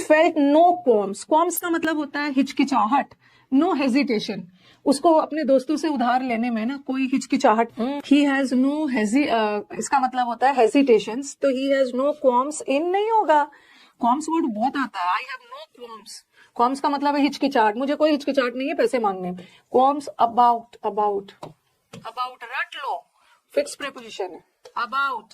felt no क्वाल्म्स, क्वाल्म्स का मतलब होता है हिचकिचाहट, नो हेजिटेशन, उसको अपने दोस्तों से उधार लेने में ना कोई हिचकिचाहट, ही हैज नो इसका मतलब होता है हेजिटेशंस, तो ही हैज नो क्वाल्म्स इन नहीं होगा, क्वाल्म्स वर्ड बहुत आता है, आई हैव नो क्वाल्म्स, क्वाल्म्स का मतलब है हिचकिचाहट, मुझे कोई हिचकिचाहट नहीं है पैसे मांगने, क्वाल्म्स अबाउट, अबाउट अबाउट रट लो, फिक्स प्रीपोजिशन है, अबाउट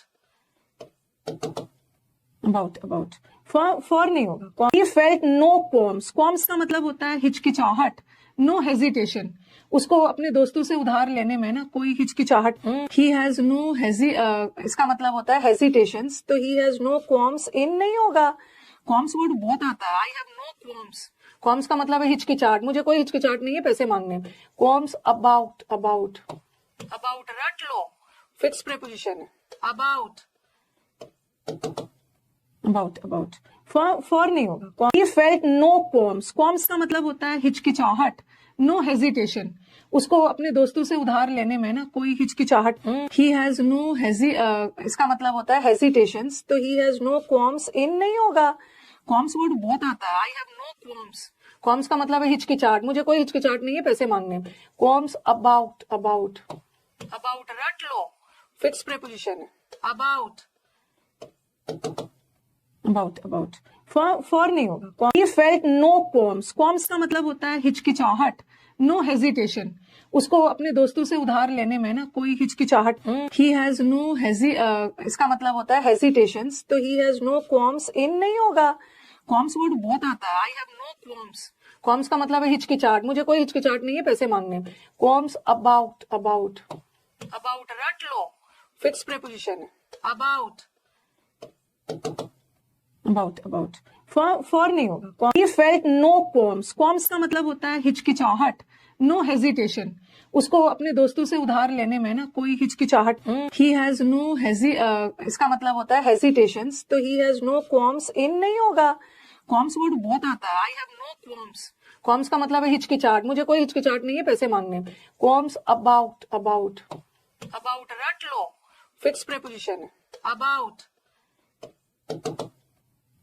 अबाउट अबाउट, फॉर नहीं होगा, ही फेल्ट नो क्वाल्म्स, क्वाल्म्स का मतलब होता है हिचकिचाहट, नो हेजिटेशन, उसको अपने दोस्तों से उधार लेने में ना कोई हिचकिचाहट, ही हैज नो इसका मतलब होता है हेजिटेशंस, तो ही हैज नो क्वाल्म्स इन नहीं होगा, क्वाल्म्स वर्ड बहुत आता है, आई हैव नो क्वाल्म्स, क्वाल्म्स का मतलब है हिचकिचाहट, मुझे कोई हिचकिचाहट नहीं है पैसे मांगने, क्वाल्म्स अबाउट, अबाउट अबाउट रट लो, फिक्स प्रीपोजिशन है, अबाउट अबाउट, फॉर नहीं होगा, ही फेल्ट नो क्वाल्म्स, क्वाल्म्स का मतलब होता है हिचकिचाहट, नो हेजिटेशन, उसको अपने दोस्तों से उधार लेने में ना कोई हिचकिचाहट, ही हैज नो इसका मतलब होता है हेजिटेशंस, तो ही हैज नो क्वाल्म्स इन नहीं होगा, क्वाल्म्स वर्ड बहुत आता है, आई हैव नो क्वाल्म्स, क्वाल्म्स का मतलब है हिचकिचाहट, मुझे कोई हिचकिचाहट नहीं है पैसे मांगने, क्वाल्म्स अबाउट, अबाउट अबाउट रट लो, फिक्स प्रीपोजिशन है, अबाउट अबाउट, फॉर नहीं होगा, ही फेल्ट नो क्वाल्म्स, क्वाल्म्स का मतलब होता है हिचकिचाहट, नो हेजिटेशन, उसको अपने दोस्तों से उधार लेने में ना कोई हिचकिचाहट, ही हैज नो इसका मतलब होता है हेजिटेशंस, तो ही हैज नो क्वाल्म्स इन नहीं होगा, क्वाल्म्स वर्ड बहुत आता है, आई हैव नो क्वाल्म्स, क्वाल्म्स का मतलब है हिचकिचाहट, मुझे कोई हिचकिचाहट नहीं है पैसे मांगने, क्वाल्म्स अबाउट, अबाउट अबाउट रट लो, फिक्स प्रीपोजिशन है, अबाउट अबाउट, फॉर नहीं होगा, ही फेल्ट नो क्वाल्म्स, क्वाल्म्स का मतलब होता है हिचकिचाहट, नो हेजिटेशन, उसको अपने दोस्तों से उधार लेने में ना कोई हिचकिचाहट, ही हैज नो इसका मतलब होता है हेजिटेशंस, तो ही हैज नो क्वाल्म्स इन नहीं होगा, क्वाल्म्स वर्ड बहुत आता है, आई हैव नो क्वाल्म्स, क्वाल्म्स का मतलब है हिचकिचाहट, मुझे कोई हिचकिचाहट नहीं है पैसे मांगने, क्वाल्म्स अबाउट, अबाउट अबाउट रट लो, फिक्स प्रीपोजिशन है, अबाउट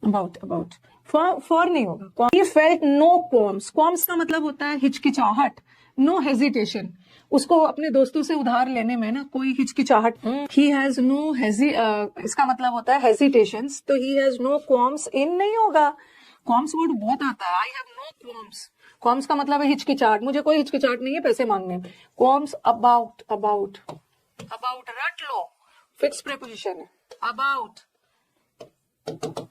अबाउट, फॉर नहीं होगा, ही फेल्ट नो क्वाल्म्स, क्वाल्म्स का मतलब होता है हिचकिचाहट, नो हेजिटेशन, उसको अपने दोस्तों से उधार लेने में ना कोई हिचकिचाहट, ही हैज नो इसका मतलब होता है हेजिटेशंस, तो ही हैज नो क्वाल्म्स इन नहीं होगा, क्वाल्म्स वर्ड बहुत आता है, आई हैव नो क्वाल्म्स, क्वाल्म्स का मतलब है हिचकिचाहट, मुझे कोई हिचकिचाहट नहीं है पैसे मांगने, क्वाल्म्स अबाउट, अबाउट अबाउट रट लो, फिक्स प्रीपोजिशन है, अबाउट